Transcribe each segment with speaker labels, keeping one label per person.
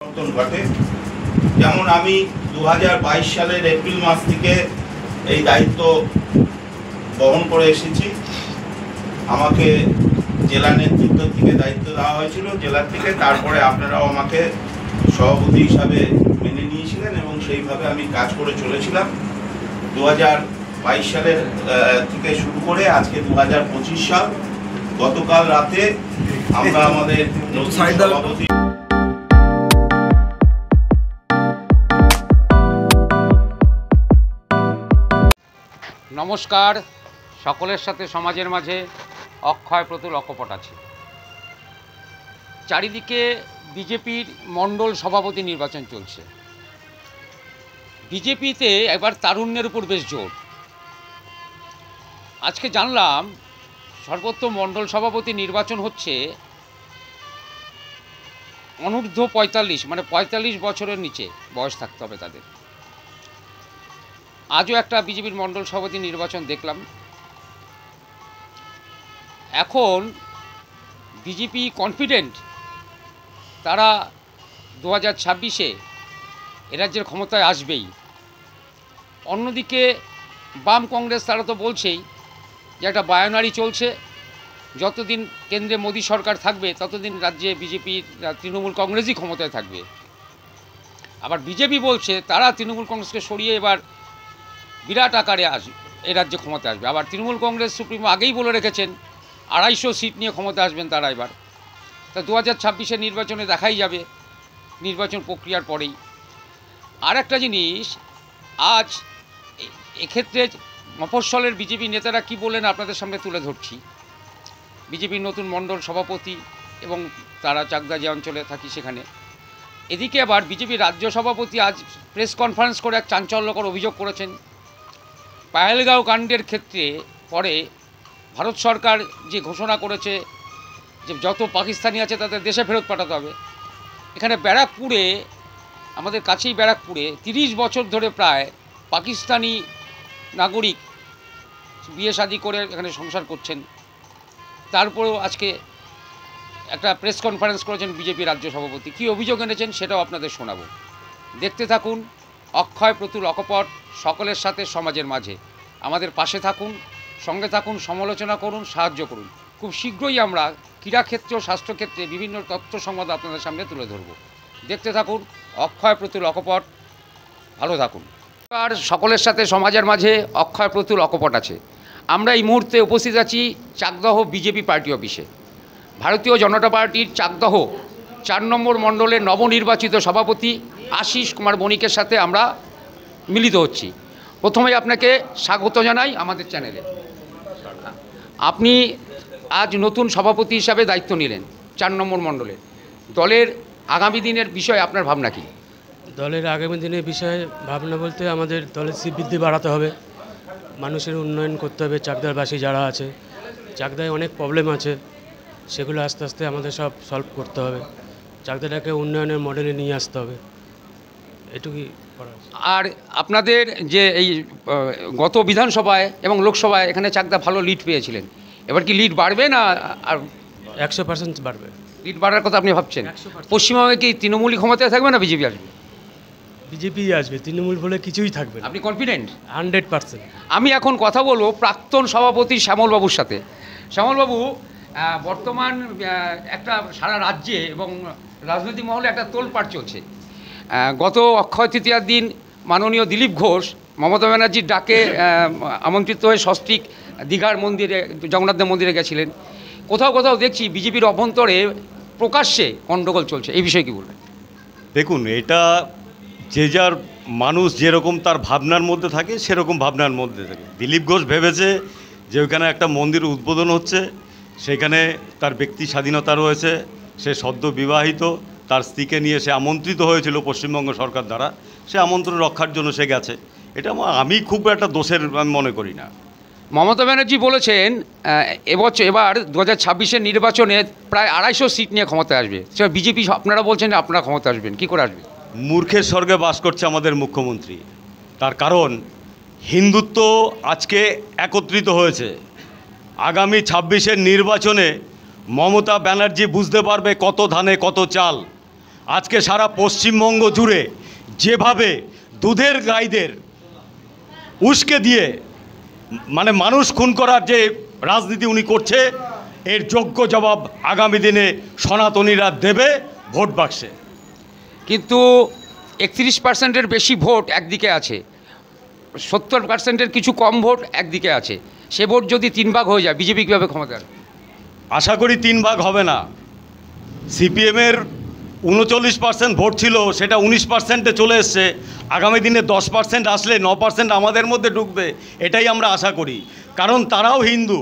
Speaker 1: পরিবর্তন ঘটে। যেমন আমি 2022 সালের এপ্রিল মাস থেকে এই দায়িত্ব বহন করে এসেছি। আমাকে জেলা নেতৃত্ব থেকে দায়িত্ব দেওয়া হয়েছিল জেলার থেকে, তারপরে আপনারাও আমাকে সভাপতি হিসাবে মেনে নিয়েছিলেন এবং সেইভাবে আমি কাজ করে চলেছিলাম। 2022 সালের থেকে শুরু করে আজকে 2025 সাল। গতকাল রাতে আমরা আমাদের নতুন সভাপতি
Speaker 2: নমস্কার, সকলের সাথে সমাজের মাঝে অক্ষয় প্রতুল অকপট আছে। চারিদিকে বিজেপির মণ্ডল সভাপতি নির্বাচন চলছে। বিজেপিতে এবার তারুণ্যের উপর বেশ জোর। আজকে জানলাম সর্বোচ্চ মণ্ডল সভাপতি নির্বাচন হচ্ছে অনূর্ধ্ব 45, মানে 45 বছরের নিচে বয়স থাকতে হবে তাদের। আজও একটা বিজেপির মণ্ডল সভাপতি নির্বাচন দেখলাম। এখন বিজেপি কনফিডেন্ট তারা 2026-এ এ রাজ্যের ক্ষমতায় আসবেই। অন্যদিকে বাম কংগ্রেস তারা তো বলছেই যে একটা বায়োনারি চলছে, যতদিন কেন্দ্রে মোদী সরকার থাকবে ততদিন রাজ্যে বিজেপির তৃণমূল কংগ্রেসই ক্ষমতায় থাকবে। আবার বিজেপি বলছে তারা তৃণমূল কংগ্রেসকে সরিয়ে এবার বিরাট আকারে এ রাজ্যে ক্ষমতা আসবে। আবার তৃণমূল কংগ্রেস সুপ্রিমো আগেই বলে রেখেছেন 250 সিট নিয়ে ক্ষমতা আসবেন তারা এবার। তা 2026-এর নির্বাচনে দেখাই যাবে, নির্বাচন প্রক্রিয়ার পরেই। আর একটা জিনিস, আজ এক্ষেত্রে মফস্বলের বিজেপি নেতারা কি বললেন আপনাদের সামনে তুলে ধরছি। বিজেপির নতুন মণ্ডল সভাপতি এবং তারা চাকদা যে অঞ্চলে থাকি সেখানে। এদিকে আবার বিজেপির রাজ্য সভাপতি আজ প্রেস কনফারেন্স করে এক চাঞ্চল্যকর অভিযোগ করেছেন। পাহেলগাঁও কাণ্ডের ক্ষেত্রে পরে ভারত সরকার যে ঘোষণা করেছে যে যত পাকিস্তানি আছে তাদের দেশে ফেরত পাঠাতে হবে। এখানে ব্যারাকপুরে, আমাদের কাছেই ব্যারাকপুরে 30 বছর ধরে প্রায় পাকিস্তানি নাগরিক বিয়ে শাদী করে এখানে সংসার করছেন। তারপরেও আজকে একটা প্রেস কনফারেন্স করেছেন বিজেপি রাজ্য সভাপতি। কী অভিযোগ এনেছেন সেটাও আপনাদের শোনাবো। দেখতে থাকুন অক্ষয় প্রতুল অকপট, সকলের সাথে সমাজের মাঝে। আমাদের পাশে থাকুন, সঙ্গে থাকুন, সমালোচনা করুন, সাহায্য করুন। খুব শীঘ্রই আমরা ক্রীড়াক্ষেত্র ও স্বাস্থ্যক্ষেত্রে বিভিন্ন তথ্য সংবাদ আপনাদের সামনে তুলে ধরব। দেখতে থাকুন অক্ষয় প্রতুল অকপট, ভালো থাকুন। আর সকলের সাথে সমাজের মাঝে অক্ষয় প্রতুল অকপট আছে। আমরা এই মুহূর্তে উপস্থিত আছি চাকদহ বিজেপি পার্টি অফিসে। ভারতীয় জনতা পার্টির চাকদহ 4 নম্বর মণ্ডলের নবনির্বাচিত সভাপতি আশিস কুমার বণিকের সাথে আমরা মিলিত হচ্ছি। প্রথমে আপনাকে স্বাগত জানাই আমাদের চ্যানেলে। আপনি আজ নতুন সভাপতি হিসাবে দায়িত্ব নিলেন 4 নম্বর মণ্ডলের। দলের আগামী দিনের বিষয়ে আপনার ভাবনা কী?
Speaker 3: দলের আগামী দিনের বিষয়ে ভাবনা বলতে আমাদের দলের সিট বৃদ্ধি বাড়াতে হবে, মানুষের উন্নয়ন করতে হবে। চাকদারবাসী যারা আছে, চাকদায় অনেক প্রবলেম আছে, সেগুলো আস্তে আস্তে আমাদের সব সলভ করতে হবে। চাকদাটাকে উন্নয়নের মডেলে নিয়ে আসতে হবে, এটুকুই করা।
Speaker 2: আর আপনাদের যে এই গত বিধানসভায় এবং লোকসভায় এখানে চাকদা ভালো লিড পেয়েছিলেন, এবার কি লিড বাড়বে না আর
Speaker 3: 100% বাড়বে?
Speaker 2: লিড বাড়ার কথা আপনি ভাবছেন? পশ্চিমবঙ্গে কি তৃণমূলই ক্ষমতায় থাকবে না বিজেপি আসবে?
Speaker 3: বিজেপি আসবে, তৃণমূল বলে কিছুই থাকবে না।
Speaker 2: আপনি কনফিডেন্ট?
Speaker 3: 100%।
Speaker 2: আমি এখন কথা বলবো প্রাক্তন সভাপতি শ্যামলবাবুর সাথে। শ্যামলবাবু, বর্তমান একটা সারা রাজ্যে এবং রাজনৈতিক মহলে একটা তোলপাড় চলছে। গত অক্ষয় তৃতীয়ার দিন মাননীয় দিলীপ ঘোষ মমতা ব্যানার্জির ডাকে আমন্ত্রিত হয়ে সস্ত্রীক দীঘার মন্দিরে, জগন্নাথদেব মন্দিরে গেছিলেন। কোথাও কোথাও দেখছি বিজেপির অভ্যন্তরে প্রকাশ্যে গণ্ডগোল চলছে, এই বিষয়ে কী বলবেন?
Speaker 4: দেখুন, এটা যে যার মানুষ যেরকম তার ভাবনার মধ্যে থাকে সেরকম ভাবনার মধ্যে থাকে। দিলীপ ঘোষ ভেবেছে যে ওইখানে একটা মন্দির উদ্বোধন হচ্ছে, সেখানে তার ব্যক্তি স্বাধীনতা রয়েছে, সে সদ্য বিবাহিত, তার স্ত্রীকে নিয়ে সে আমন্ত্রিত হয়েছিল পশ্চিমবঙ্গ সরকার দ্বারা, সে আমন্ত্রণ রক্ষার জন্য সে গেছে। এটা আমি খুব একটা দোষের আমি মনে করি না।
Speaker 2: মমতা ব্যানার্জি বলেছেন এবার 2026-এর নির্বাচনে প্রায় 250 সিট নিয়ে ক্ষমতায় আসবে। সেটা বিজেপি, আপনারা বলছেন আপনারা ক্ষমতা আসবেন, কী করে আসবে?
Speaker 4: মূর্খের স্বর্গে বাস করছে আমাদের মুখ্যমন্ত্রী। তার কারণ হিন্দুত্ব আজকে একত্রিত হয়েছে। আগামী 26-এর নির্বাচনে মমতা ব্যানার্জি বুঝতে পারবে কত ধানে কত চাল। আজকে সারা পশ্চিমবঙ্গ জুড়ে যেভাবে দুধের গাইদের উস্কে দিয়ে মানে মানুষ খুন করার যে রাজনীতি উনি করছে, এর যোগ্য জবাব আগামী দিনে সনাতনীরা দেবে ভোট বাক্সে।
Speaker 2: কিন্তু 31%-এর বেশি ভোট একদিকে আছে, 70%-এর কিছু কম ভোট একদিকে আছে। সে ভোট যদি 3 ভাগ হয়ে যায়, বিজেপি কীভাবে ক্ষমতা?
Speaker 4: আশা করি 3 ভাগ হবে না। সিপিএমের 39% ভোট ছিল, সেটা 19%-এ চলে এসছে। আগামী দিনে 10% আসলে 9% আমাদের মধ্যে ঢুকবে, এটাই আমরা আশা করি। কারণ তারাও হিন্দু।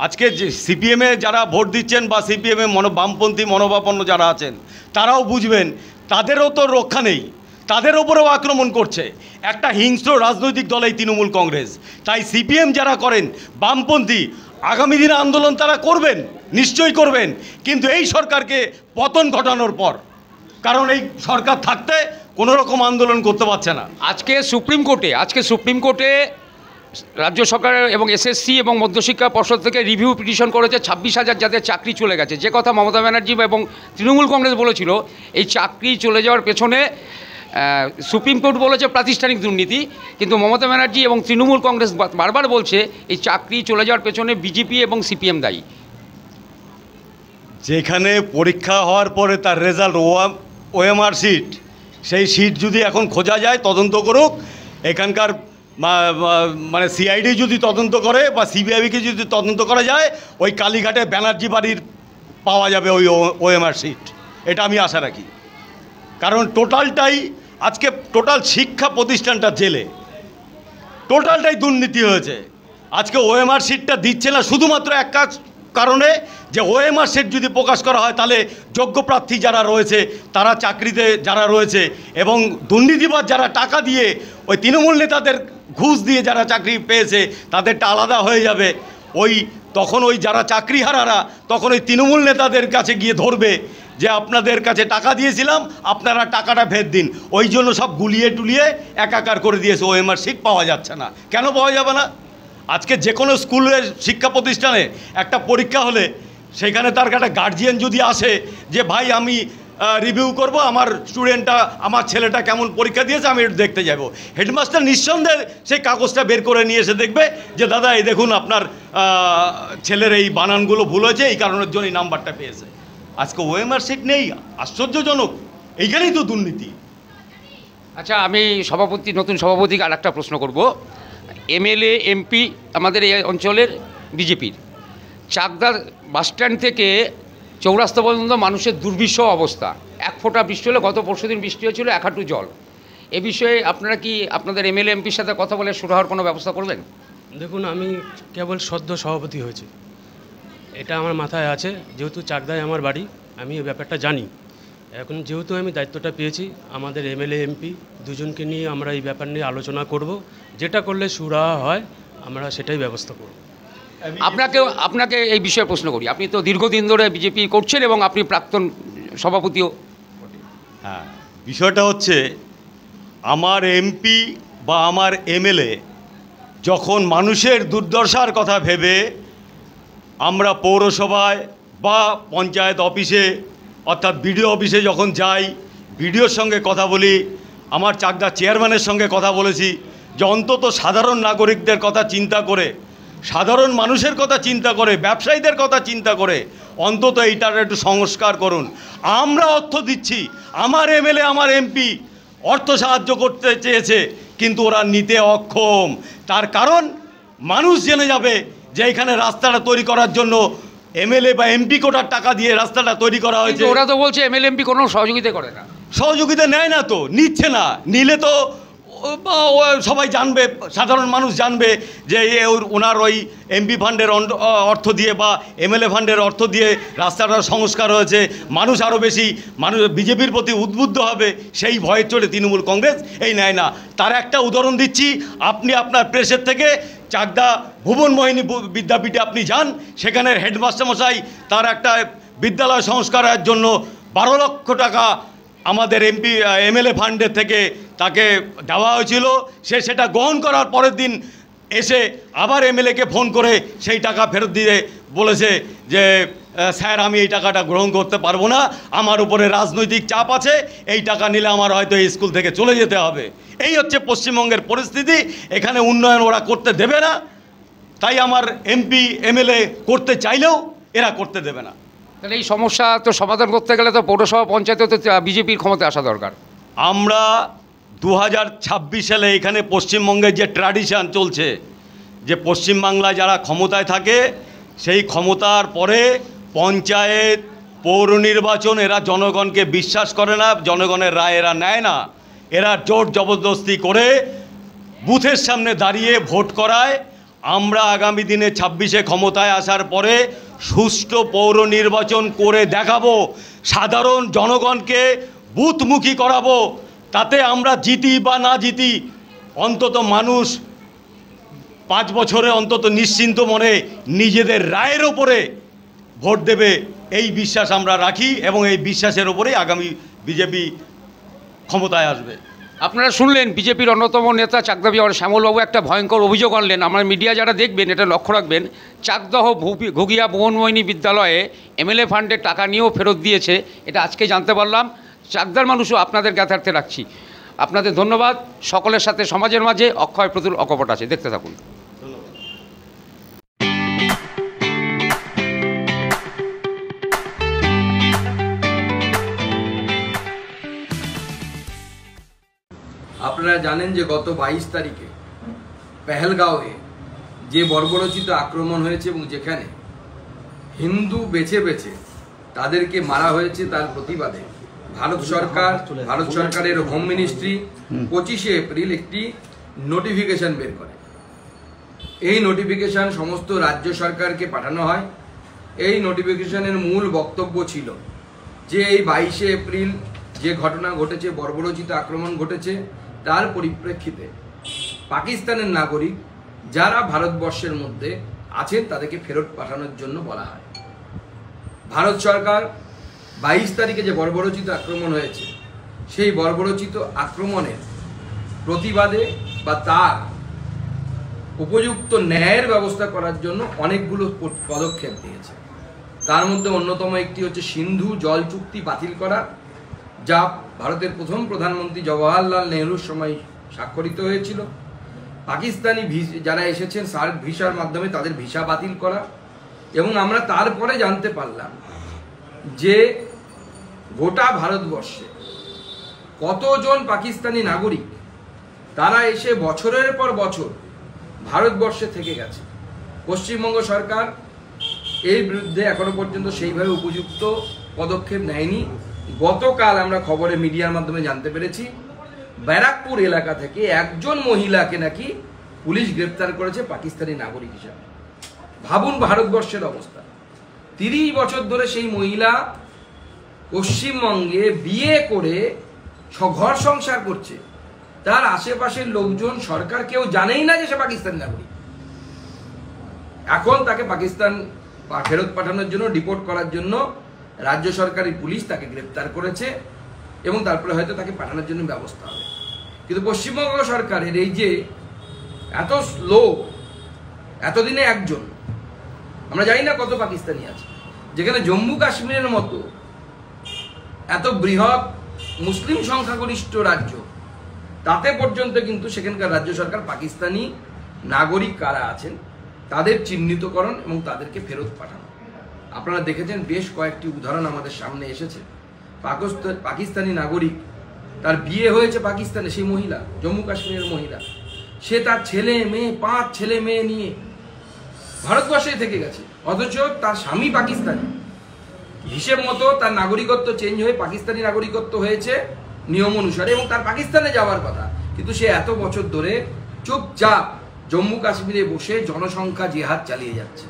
Speaker 4: আজকে যে সিপিএমে যারা ভোট দিচ্ছেন বা সিপিএমে বামপন্থী মনোভাবাপন্ন যারা আছেন, তারাও বুঝবেন তাদেরও তো রক্ষা নেই, তাদের ওপরেও আক্রমণ করছে একটা হিংস্র রাজনৈতিক দল এই তৃণমূল কংগ্রেস। তাই সিপিএম যারা করেন বামপন্থী, আগামী দিনে আন্দোলন তারা করবেন, নিশ্চয়ই করবেন, কিন্তু এই সরকারকে পতন ঘটানোর পর। কারণ এই সরকার থাকতে কোনো রকম আন্দোলন করতে পারছে না।
Speaker 2: আজকে সুপ্রিম কোর্টে রাজ্য সরকার এবং এসএসসি এবং মধ্যশিক্ষা পর্ষদ থেকে রিভিউ পিটিশন করেছে 26,000 যাদের চাকরি চলে গেছে। যে কথা মমতা ব্যানার্জি এবং তৃণমূল কংগ্রেস বলেছিল, এই চাকরি চলে যাওয়ার পেছনে সুপ্রিম কোর্ট বলেছে প্রাতিষ্ঠানিক দুর্নীতি, কিন্তু মমতা ব্যানার্জি এবং তৃণমূল কংগ্রেস বারবার বলছে এই চাকরি চলে যাওয়ার পেছনে বিজেপি এবং সিপিএম দায়ী।
Speaker 4: যেখানে পরীক্ষা হওয়ার পরে তার রেজাল্ট ওএমআর সিট, সেই সিট যদি এখন খোঁজা যায়, তদন্ত করুক। এখানকার মানে সিআইডি যদি তদন্ত করে বা সিবিআইকে যদি তদন্ত করা যায়, ওই কালীঘাটে ব্যানার্জি বাড়ির পাওয়া যাবে ওই ওএমআর সিট, এটা আমি আশা রাখি। কারণ টোটালটাই আজকে টোটাল শিক্ষা প্রতিষ্ঠানটা জেলে, টোটালটাই দুর্নীতি হয়েছে। আজকে ওএমআর সিটটা দিচ্ছে না শুধুমাত্র এক কারণে, যে ওএমআর সিট যদি প্রকাশ করা হয় তাহলে যোগ্য প্রার্থী যারা রয়েছে, তারা চাকরিতে যারা রয়েছে এবং দুর্নীতিবাদ যারা টাকা দিয়ে ওই তৃণমূল নেতাদের ঘুষ দিয়ে যারা চাকরি পেয়েছে, তাদেরটা আলাদা হয়ে যাবে। তখন ওই যারা চাকরিহারারা তখন ওই তৃণমূল নেতাদের কাছে গিয়ে ধরবে যে আপনাদের কাছে টাকা দিয়েছিলাম, আপনারা টাকাটা ফেরত দিন। ওই জন্য সব গুলিয়ে টুলিয়ে একাকার করে দিয়েছে, ওএমআর সিট পাওয়া যাচ্ছে না। কেন পাওয়া যাবে না? আজকে যে কোনো স্কুলের শিক্ষা প্রতিষ্ঠানে একটা পরীক্ষা হলে সেখানে তার একটা গার্জিয়ান যদি আসে যে ভাই আমি রিভিউ করব, আমার স্টুডেন্টটা, আমার ছেলেটা কেমন পরীক্ষা দিয়েছে, আমি একটু দেখতে যাব। হেডমাস্টার নিঃসন্দেহে সেই কাগজটা বের করে নিয়ে এসে দেখবে যে দাদা এই দেখুন আপনার ছেলের এই বানানগুলো ভুল হয়েছে, এই কারণের জন্য এই নাম্বারটা পেয়েছে। আজকে ওএমআর সিট নেই, আশ্চর্যজনক। এইখানেই তো দুর্নীতি।
Speaker 2: আচ্ছা, আমি নতুন সভাপতিকে আর একটা প্রশ্ন করব। এমএলএ এমপি আমাদের এই অঞ্চলের বিজেপির, চাকদার বাসস্ট্যান্ড থেকে চৌরাস্তা পর্যন্ত মানুষের দুর্বিষহ অবস্থা। 1 ফোঁটা বৃষ্টি হলে, গত পরশুদিন বৃষ্টি হয়েছিল 1 হাঁটু জল। এ বিষয়ে আপনারা কি আপনাদের এমএলএ এমপির সাথে কথা বলে সুরাহার কোনো ব্যবস্থা করবেন?
Speaker 3: দেখুন, আমি কেবল সদ্য সভাপতি হয়েছি, এটা আমার মাথায় আছে। যেহেতু চাকদায় আমার বাড়ি, আমি এই ব্যাপারটা জানি। এখন যেহেতু আমি দায়িত্বটা পেয়েছি, আমাদের এমএলএ এমপি দুজনকে নিয়ে আমরা এই ব্যাপার নিয়ে আলোচনা করব। যেটা করলে সুরাহা হয় আমরা সেটাই ব্যবস্থা করব।
Speaker 2: আপনাকে এই বিষয়ে প্রশ্ন করি, আপনি তো দীর্ঘদিন ধরে বিজেপি করছেন এবং আপনি প্রাক্তন সভাপতিও।
Speaker 4: হ্যাঁ, বিষয়টা হচ্ছে আমার এমপি বা আমার এমএলএ যখন মানুষের দুর্দশার কথা ভেবে আমরা পৌরসভায় বা পঞ্চায়েত অফিসে অর্থাৎ বিডিও অফিসে যখন যাই, বিডিওর সঙ্গে কথা বলি, আমার চাকদা চেয়ারম্যানের সঙ্গে কথা বলেছি যে অন্তত সাধারণ নাগরিকদের কথা চিন্তা করে, সাধারণ মানুষের কথা চিন্তা করে, ব্যবসায়ীদের কথা চিন্তা করে অন্তত এইটার একটু সংস্কার করুন। আমরা অর্থ দিচ্ছি, আমার এমএলএ আমার এমপি অর্থ সাহায্য করতে চেয়েছে, কিন্তু ওরা নিতে অক্ষম। তার কারণ মানুষ জেনে যাবে যে এখানে রাস্তাটা তৈরি করার জন্য এমএলএ বা এমপি কোটার টাকা দিয়ে রাস্তাটা তৈরি করা হয়েছে।
Speaker 2: ওরা তো বলছে এমএলএ এমপি কোনো সহযোগিতা করে না।
Speaker 4: সহযোগিতা নেয় না, তো নিচ্ছে না। নিলে তো সবাই জানবে, সাধারণ মানুষ জানবে যে ওনার ওই এমপি ফান্ডের অর্থ দিয়ে বা এমএলএ ফান্ডের অর্থ দিয়ে রাস্তাটা সংস্কার হয়েছে। মানুষ আরও বেশি বিজেপির প্রতি উদ্বুদ্ধ হবে, সেই ভয়ের চড়ে তৃণমূল কংগ্রেস এই নেয় না। তার একটা উদাহরণ দিচ্ছি, আপনি আপনার প্রেসের থেকে চাকদা ভুবন মোহিনী বিদ্যাপীঠে আপনি যান, সেখানের হেডমাস্টার মশাই তার একটা বিদ্যালয় সংস্কারের জন্য 12 লক্ষ টাকা আমাদের এমএলএ ফান্ডের থেকে তাকে দেওয়া হয়েছিল। সে সেটা গ্রহণ করার পরের দিন এসে আবার এমএলএকে ফোন করে সেই টাকা ফেরত দিয়ে বলেছে যে স্যার আমি এই টাকাটা গ্রহণ করতে পারবো না, আমার উপরে রাজনৈতিক চাপ আছে, এই টাকা নিলে আমার হয়তো এই স্কুল থেকে চলে যেতে হবে। এই হচ্ছে পশ্চিমবঙ্গের পরিস্থিতি। এখানে উন্নয়ন ওরা করতে দেবে না, তাই আমার এমপি এমএলএ করতে চাইলেও এরা করতে দেবে না।
Speaker 2: তাহলে এই সমস্যা তো সমাধান করতে গেলে তো পৌরসভা পঞ্চায়েতে তো বিজেপির ক্ষমতায় আসা দরকার।
Speaker 4: আমরা 2026 সালে এখানে পশ্চিমবঙ্গের যে ট্র্যাডিশন চলছে, যে পশ্চিমবাংলায় যারা ক্ষমতায় থাকে সেই ক্ষমতার পরে পঞ্চায়েত পৌর নির্বাচন এরা জনগণকে বিশ্বাস করে না, জনগণের রায় এরা নেয় না, এরা জোর জবরদস্তি করে বুথের সামনে দাঁড়িয়ে ভোট করায়। আমরা আগামী দিনে 26-এ ক্ষমতায় আসার পরে সুষ্ঠু পৌর নির্বাচন করে দেখাবো, সাধারণ জনগণকে বুথমুখী করাবো। তাতে আমরা জিতি বা না জিতি, অন্তত মানুষ 5 বছরে অন্তত নিশ্চিন্ত মনে নিজেদের রায়ের ওপরে ভোট দেবে, এই বিশ্বাস আমরা রাখি এবং এই বিশ্বাসের ওপরেই আগামী বিজেপি ক্ষমতায় আসবে।
Speaker 2: আপনারা শুনলেন বিজেপির অন্যতম নেতা চাকদা শ্যামলবাবু একটা ভয়ঙ্কর অভিযোগ আনলেন। আমার মিডিয়া যারা দেখবেন এটা লক্ষ্য রাখবেন, চাকদহ ঘুগিয়া ভুবনমোহিনী বিদ্যালয়ে এমএলএ ফান্ডের টাকা নিয়েও ফেরত দিয়েছে, এটা আজকে জানতে পারলাম। চাকদার মানুষও আপনাদের জ্ঞাতার্থে রাখছি। আপনাদের ধন্যবাদ। সকলের সাথে সমাজের মাঝে অক্ষয় প্রতুল অকপট আছে, দেখতে থাকুন।
Speaker 5: আপনারা জানেন যে গত 22 তারিখে পেহেলগাঁওয়ে যে বর্বরোচিত আক্রমণ হয়েছে এবং যেখানে হিন্দু বেছে বেছে তাদেরকে মারা হয়েছে, তার প্রতিবাদে ভারত সরকারের হোম মিনিস্ট্রি 25শে এপ্রিল একটি নোটিফিকেশন বের করে। এই নোটিফিকেশন সমস্ত রাজ্য সরকারকে পাঠানো হয়। এই নোটিফিকেশনের মূল বক্তব্য ছিল যে এই 22শে এপ্রিল যে ঘটনা ঘটেছে, বর্বরোচিত আক্রমণ ঘটেছে, তার পরিপ্রেক্ষিতে পাকিস্তানের নাগরিক যারা ভারতবর্ষের মধ্যে আছেন তাদেরকে ফেরত পাঠানোর জন্য বলা হয়। ভারত সরকার 22 তারিখে যে বর্বরোচিত আক্রমণ হয়েছে সেই বর্বরোচিত আক্রমণের প্রতিবাদে বা তার উপযুক্ত ন্যায়ের ব্যবস্থা করার জন্য অনেকগুলো পদক্ষেপ নিয়েছে। তার মধ্যে অন্যতম একটি হচ্ছে সিন্ধু জল চুক্তি বাতিল করা, যা ভারতের প্রথম প্রধানমন্ত্রী জওয়াহরলাল নেহরুর সময় স্বাক্ষরিত হয়েছিল। পাকিস্তানি যারা এসেছেন সার্ক ভিসার মাধ্যমে তাদের ভিসা বাতিল করা, এবং আমরা তারপরে জানতে পারলাম যে গোটা ভারতবর্ষে কতজন পাকিস্তানি নাগরিক তারা এসে বছরের পর বছর ভারতবর্ষে থেকে গেছে। পশ্চিমবঙ্গ সরকার এর বিরুদ্ধে এখনো পর্যন্ত সেইভাবে উপযুক্ত পদক্ষেপ নেয়নি। গতকাল আমরা খবরে মিডিয়ার মাধ্যমে জানতে পেরেছি ব্যারাকপুর এলাকা থেকে একজন মহিলাকে নাকি পুলিশ গ্রেপ্তার করেছে পাকিস্তানি নাগরিক হিসাবে। ভাবুন ভারতবর্ষের অবস্থা। 30 বছর ধরে সেই মহিলা পশ্চিমবঙ্গে বিয়ে করে ঘর সংসার করছে, তার আশেপাশের লোকজন সরকার কেউ জানেই না যে সে পাকিস্তানি নাগরিক। এখন তাকে পাকিস্তান ফেরত পাঠানোর জন্য, ডিপোর্ট করার জন্য রাজ্য সরকারি পুলিশ তাকে গ্রেপ্তার করেছে এবং তারপরে হয়তো তাকে পাঠানোর জন্য ব্যবস্থা হবে। কিন্তু পশ্চিমবঙ্গ সরকারের এই যে এত স্লো, এতদিনে একজন, আমরা জানি না কত পাকিস্তানি আছে, যেখানে জম্মু কাশ্মীরের মতো এত বৃহৎ মুসলিম সংখ্যাগরিষ্ঠ রাজ্য, তাতে পর্যন্ত কিন্তু সেখানকার রাজ্য সরকার পাকিস্তানি নাগরিক কারা আছেন তাদের চিহ্নিতকরণ এবং তাদেরকে ফেরত পাঠানো। আপনারা দেখেছেন বেশ কয়েকটি উদাহরণ আমাদের সামনে এসেছে। পাকিস্তানি নাগরিক, তার বিয়ে হয়েছে পাকিস্তানে, সেই মহিলা জম্মু কাশ্মীরের মহিলা, সে তার ছেলে মেয়ে 5 ছেলে মেয়ে নিয়ে ভারতবর্ষে থেকে গেছে, অথচ তার স্বামী পাকিস্তানি। হিসেব মতো তার নাগরিকত্ব চেঞ্জ হয়ে পাকিস্তানি নাগরিকত্ব হয়েছে নিয়ম অনুসারে এবং তার পাকিস্তানে যাওয়ার কথা, কিন্তু সে এত বছর ধরে চুপচাপ জম্মু কাশ্মীরে বসে জনসংখ্যা জিহাদ চালিয়ে যাচ্ছে।